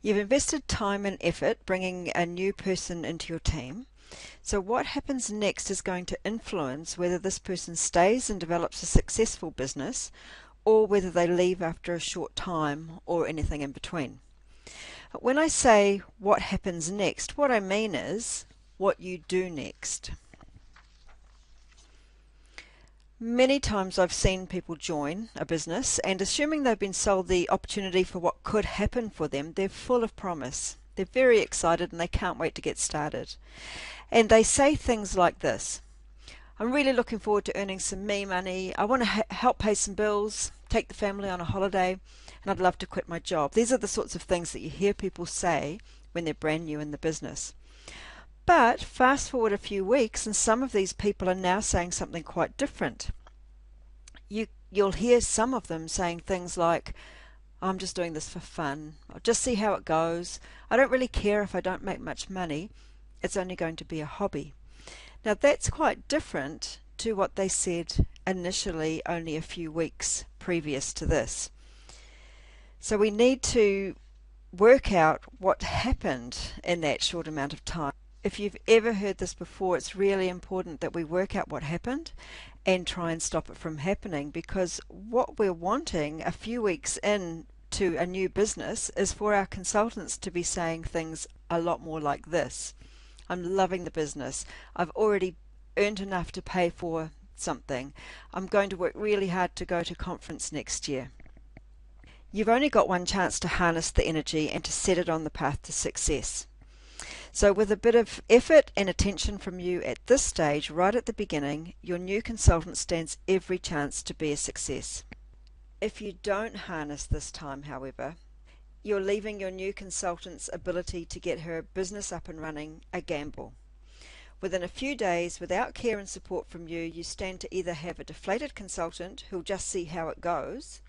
You've invested time and effort bringing a new person into your team. So what happens next is going to influence whether this person stays and develops a successful business or whether they leave after a short time or anything in between. When I say what happens next, what I mean is what you do next. Many times I've seen people join a business and assuming they've been sold the opportunity for what could happen for them, they're full of promise. They're very excited and they can't wait to get started. And they say things like this: I'm really looking forward to earning some me money. I want to help pay some bills, take the family on a holiday, and I'd love to quit my job. These are the sorts of things that you hear people say when they're brand new in the business. But fast forward a few weeks and some of these people are now saying something quite different. You'll hear some of them saying things like, I'm just doing this for fun. I'll just see how it goes. I don't really care if I don't make much money. It's only going to be a hobby. Now that's quite different to what they said initially only a few weeks previous to this. So we need to work out what happened in that short amount of time. If you've ever heard this before, it's really important that we work out what happened and try and stop it from happening, because what we're wanting a few weeks into a new business is for our consultants to be saying things a lot more like this. I'm loving the business. I've already earned enough to pay for something. I'm going to work really hard to go to conference next year. You've only got one chance to harness the energy and to set it on the path to success. So with a bit of effort and attention from you at this stage, right at the beginning, your new consultant stands every chance to be a success. If you don't harness this time, however, you're leaving your new consultant's ability to get her business up and running a gamble. Within a few days, without care and support from you, you stand to either have a deflated consultant who'll just see how it goes,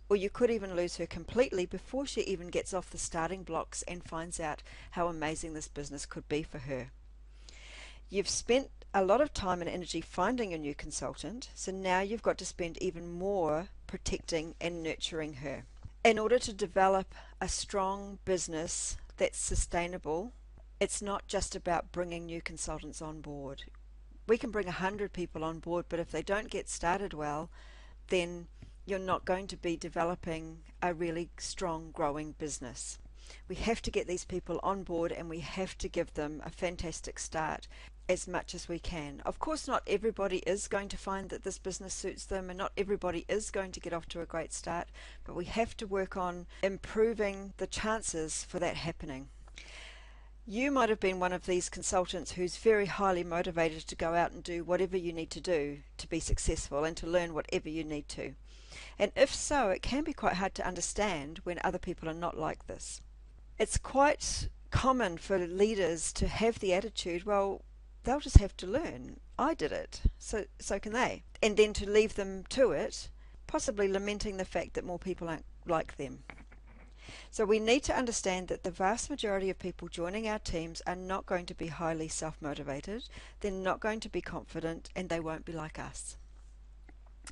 or you could even lose her completely before she even gets off the starting blocks and finds out how amazing this business could be for her. You've spent a lot of time and energy finding a new consultant, so now you've got to spend even more protecting and nurturing her. In order to develop a strong business that's sustainable, it's not just about bringing new consultants on board. We can bring 100 people on board, but if they don't get started well, then you're not going to be developing a really strong, growing business. We have to get these people on board and we have to give them a fantastic start as much as we can. Of course, not everybody is going to find that this business suits them and not everybody is going to get off to a great start, but we have to work on improving the chances for that happening. You might have been one of these consultants who's very highly motivated to go out and do whatever you need to do to be successful and to learn whatever you need to. And if so, it can be quite hard to understand when other people are not like this. It's quite common for leaders to have the attitude, well, they'll just have to learn. I did it, so can they. And then to leave them to it, possibly lamenting the fact that more people aren't like them. So we need to understand that the vast majority of people joining our teams are not going to be highly self-motivated, they're not going to be confident, and they won't be like us.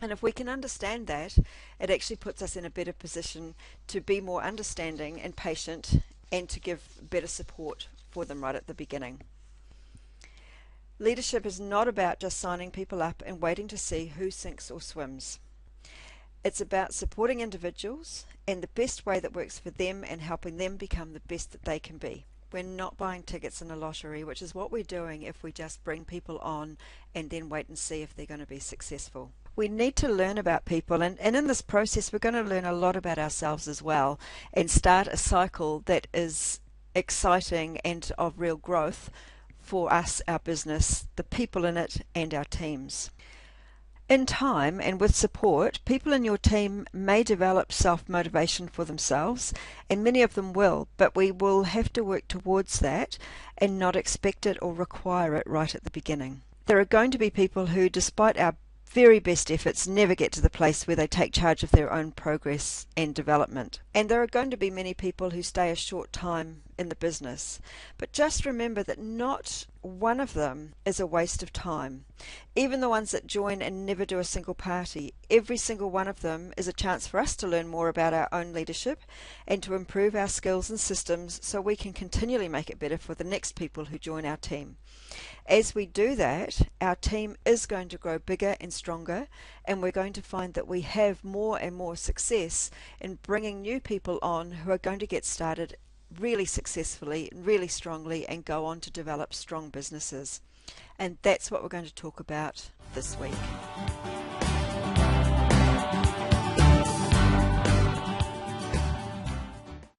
And if we can understand that, it actually puts us in a better position to be more understanding and patient and to give better support for them right at the beginning. Leadership is not about just signing people up and waiting to see who sinks or swims. It's about supporting individuals and the best way that works for them and helping them become the best that they can be. We're not buying tickets in a lottery, which is what we're doing if we just bring people on and then wait and see if they're going to be successful. We need to learn about people, and in this process we're going to learn a lot about ourselves as well and start a cycle that is exciting and of real growth for us, our business, the people in it and our teams. In time and with support, people in your team may develop self-motivation for themselves, and many of them will, but we will have to work towards that and not expect it or require it right at the beginning. There are going to be people who, despite our very best efforts, never get to the place where they take charge of their own progress and development. And there are going to be many people who stay a short time in the business. But just remember that not one of them is a waste of time. Even the ones that join and never do a single party, every single one of them is a chance for us to learn more about our own leadership and to improve our skills and systems so we can continually make it better for the next people who join our team. As we do that, our team is going to grow bigger and stronger, and we're going to find that we have more and more success in bringing new people on who are going to get started really successfully, really strongly, and go on to develop strong businesses. And that's what we're going to talk about this week.